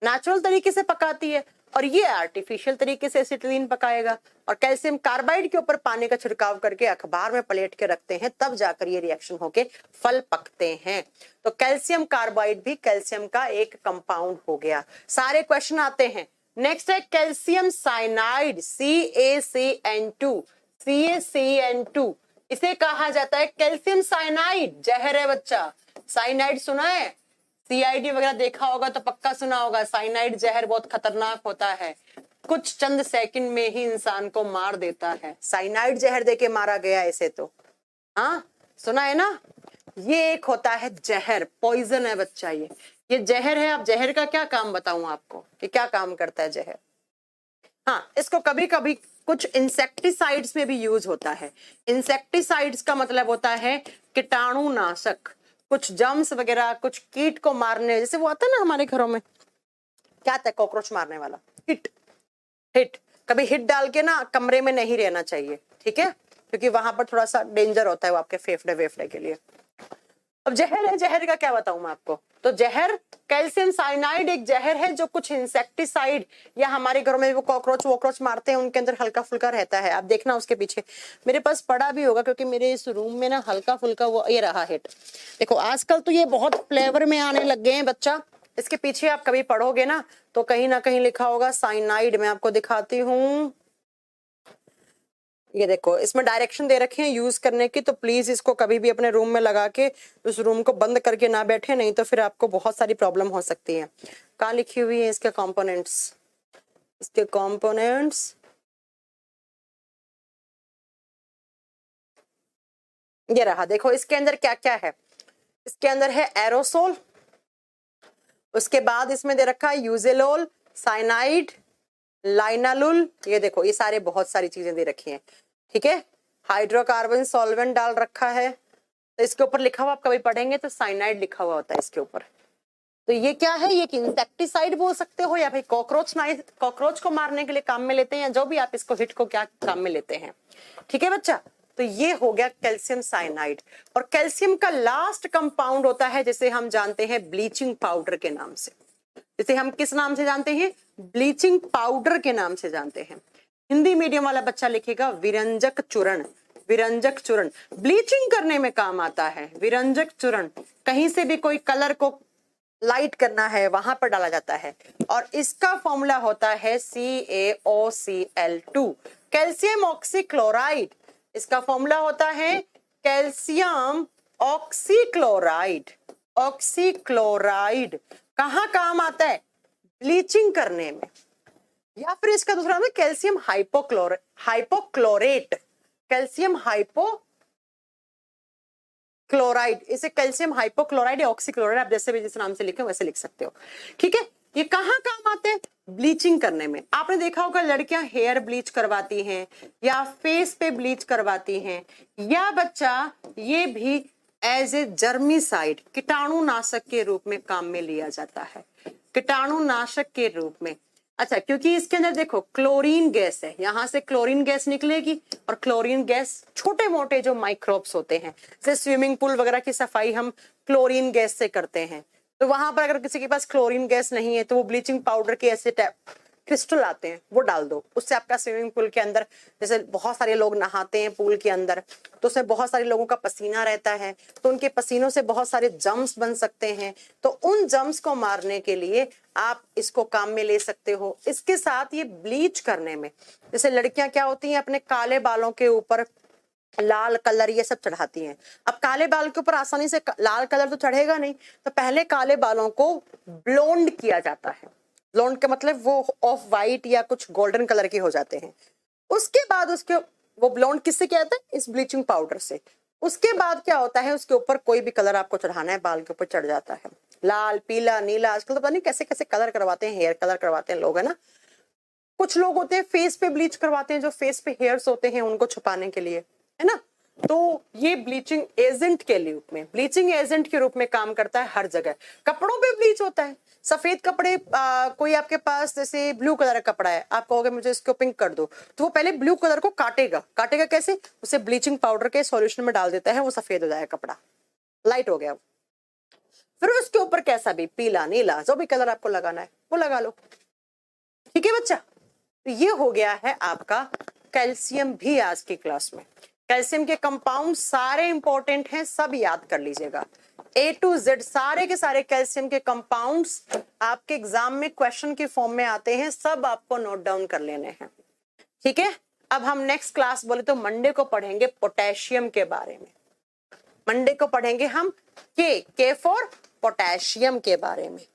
नेचुरल तरीके से पकाती है और ये आर्टिफिशियल तरीके से एसिटिलीन पकाएगा। और कैल्शियम कार्बाइड के ऊपर पानी का छिड़काव करके अखबार में पलट के रखते हैं, तब जाकर ये रिएक्शन होके फल पकते हैं। तो कैल्शियम कार्बाइड भी कैल्शियम का एक कंपाउंड हो गया। सारे क्वेश्चन आते हैं। नेक्स्ट है कैल्शियम साइनाइड, CaCN2, CaCN2 इसे कहा जाता है कैल्शियम साइनाइड। जहर है बच्चा, साइनाइड सुना है, CID वगैरह देखा होगा तो पक्का सुना होगा। साइनाइड जहर बहुत खतरनाक होता है, कुछ चंद सेकंड में ही इंसान को मार देता है। साइनाइड जहर देके मारा गया इसे तो, हाँ सुना है ना। ये एक होता है जहर, पॉइजन है बच्चा, ये जहर है। अब जहर का क्या काम बताऊं आपको कि क्या काम करता है जहर। हाँ, इसको कभी कभी कुछ इंसेक्टिसाइड्स में भी यूज होता है। इंसेक्टिसाइड्स का मतलब होता है कीटाणुनाशक, कुछ जम्स वगैरह, कुछ कीट को मारने, जैसे वो आता है ना हमारे घरों में, क्या आता है कॉकरोच मारने वाला, हिट। हिट कभी हिट डाल के ना कमरे में नहीं रहना चाहिए, ठीक है, क्योंकि वहां पर थोड़ा सा डेंजर होता है वो आपके फेफड़े वेफड़े के लिए। अब जहर है, जहर का क्या बताऊं मैं आपको। तो जहर, कैल्शियम साइनाइड एक जहर है जो कुछ इंसेक्टिसाइड या हमारे घरों में वो कॉकरोच वॉकरोच मारते हैं उनके अंदर हल्का फुल्का रहता है। आप देखना उसके पीछे मेरे पास पड़ा भी होगा, क्योंकि मेरे इस रूम में ना हल्का फुल्का वो ये रहा हिट। देखो आजकल तो ये बहुत फ्लेवर में आने लग गए हैं बच्चा। इसके पीछे आप कभी पढ़ोगे ना तो कहीं ना कहीं लिखा होगा साइनाइड। मैं आपको दिखाती हूँ, ये देखो इसमें डायरेक्शन दे रखे हैं यूज करने की। तो प्लीज इसको कभी भी अपने रूम में लगा के उस रूम को बंद करके ना बैठे, नहीं तो फिर आपको बहुत सारी प्रॉब्लम हो सकती है। कहाँ लिखी हुई है इसके कंपोनेंट्स, इसके कंपोनेंट्स ये रहा। देखो इसके अंदर क्या क्या है, इसके अंदर है एरोसोल, उसके बाद इसमें दे रखा है यूजेलोल, साइनाइड, लाइनालुल, ये देखो ये सारे बहुत सारी चीजें दे रखी हैं, ठीक है। हाइड्रोकार्बन सॉल्वेंट डाल रखा है। तो इसके ऊपर लिखा हुआ आप कभी पढ़ेंगे तो साइनाइड लिखा हुआ होता है इसके ऊपर। तो ये क्या है, ये इंसेक्टिसाइड बोल सकते हो या भाई कॉकरोच को मारने के लिए काम में लेते हैं, या जो भी आप इसको हिट को क्या काम में लेते हैं, ठीक है बच्चा। तो ये हो गया कैल्शियम साइनाइड। और कैल्शियम का लास्ट कंपाउंड होता है जिसे हम जानते हैं ब्लीचिंग पाउडर के नाम से। इसे हम किस नाम से जानते हैं, ब्लीचिंग पाउडर के नाम से जानते हैं। हिंदी मीडियम वाला बच्चा लिखेगा विरंजक चूर्ण। विरंजक चूर्ण ब्लीचिंग करने में काम आता है। विरंजक चूर्ण कहीं से भी कोई कलर को लाइट करना है वहां पर डाला जाता है। और इसका फॉर्मूला होता है CaOCl2, कैल्शियम ऑक्सीक्लोराइड। इसका फॉर्मूला होता है कैल्शियम ऑक्सीक्लोराइड। ऑक्सीक्लोराइड कहाँ काम आता है, ब्लीचिंग करने में। या फिर इसका दूसरा नाम है कैल्शियम हाइपोक्लोरेट, कैल्शियम हाइपोक्लोराइड। इसे कैल्शियम हाइपोक्लोराइड या ऑक्सीक्लोराइड आप जैसे भी जिस नाम से लिखे वैसे लिख सकते हो, ठीक है। ये कहाँ काम आते हैं, ब्लीचिंग करने में। आपने देखा होगा लड़कियां हेयर ब्लीच करवाती हैं या फेस पे ब्लीच करवाती हैं, या बच्चा ये भी एज ए जर्मीसाइड, कीटाणुनाशक के रूप में काम में लिया जाता है, कीटाणुनाशक के रूप में। अच्छा, क्योंकि इसके अंदर देखो क्लोरीन गैस है, यहां से क्लोरीन गैस निकलेगी और क्लोरीन गैस छोटे मोटे जो माइक्रोब्स होते हैं, जैसे स्विमिंग पूल वगैरह की सफाई हम क्लोरीन गैस से करते हैं। तो वहां पर अगर किसी के पास क्लोरीन गैस नहीं है तो वो ब्लीचिंग पाउडर के ऐसे क्रिस्टल आते हैं वो डाल दो, उससे आपका स्विमिंग पूल के अंदर, जैसे बहुत सारे लोग नहाते हैं पूल के अंदर तो उसमें बहुत सारे लोगों का पसीना रहता है, तो उनके पसीनों से बहुत सारे जम्स बन सकते हैं। तो उन जम्स को मारने के लिए आप इसको काम में ले सकते हो। इसके साथ ये ब्लीच करने में, जैसे लड़कियां क्या होती हैं अपने काले बालों के ऊपर लाल कलर ये सब चढ़ाती हैं। अब काले बाल के ऊपर आसानी से लाल कलर तो चढ़ेगा नहीं, तो पहले काले बालों को ब्लोंड किया जाता है। ब्लोंड का मतलब वो ऑफ वाइट या कुछ गोल्डन कलर के हो जाते हैं। उसके बाद उसके वो ब्लोंड किससे किया जाता है, इस ब्लीचिंग पाउडर से। उसके बाद क्या होता है, उसके ऊपर कोई भी कलर आपको चढ़ाना है बाल के ऊपर चढ़ जाता है। लाल, पीला, नीला, आजकल तो पता नहीं कैसे कैसे कलर करवाते हैं, हेयर कलर करवाते हैं लोग, है ना। कुछ लोग होते हैं फेस पे ब्लीच करवाते हैं, जो फेस पे हेयर्स होते हैं उनको छुपाने के लिए, है ना। तो ये ब्लीचिंग एजेंट के रूप में, ब्लीचिंग एजेंट के रूप में काम करता है हर जगह। कपड़ों पे ब्लीच होता है, सफेद कपड़े, कोई आपके पास जैसे ब्लू कलर का कपड़ा है, आप कहोगे मुझे इसको पिंक कर दो, तो वो पहले ब्लू कलर को काटेगा। काटेगा कैसे? उसे ब्लीचिंग पाउडर के सॉल्यूशन में डाल देता है, वो सफेद हो जाएगा कपड़ा, लाइट हो गया। फिर उसके ऊपर कैसा भी पीला, नीला, जो भी कलर आपको लगाना है वो लगा लो। ठीक है बच्चा, तो ये हो गया है आपका कैल्शियम भी आज की क्लास में। कैल्शियम के कंपाउंड सारे इंपॉर्टेंट हैं, सब याद कर लीजिएगा। A to Z सारे के सारे कैल्शियम के कंपाउंड्स आपके एग्जाम में क्वेश्चन के फॉर्म में आते हैं, सब आपको नोट डाउन कर लेने हैं। ठीक है, अब हम नेक्स्ट क्लास बोले तो मंडे को पढ़ेंगे पोटेशियम के बारे में। मंडे को पढ़ेंगे हम के फॉर पोटेशियम के बारे में।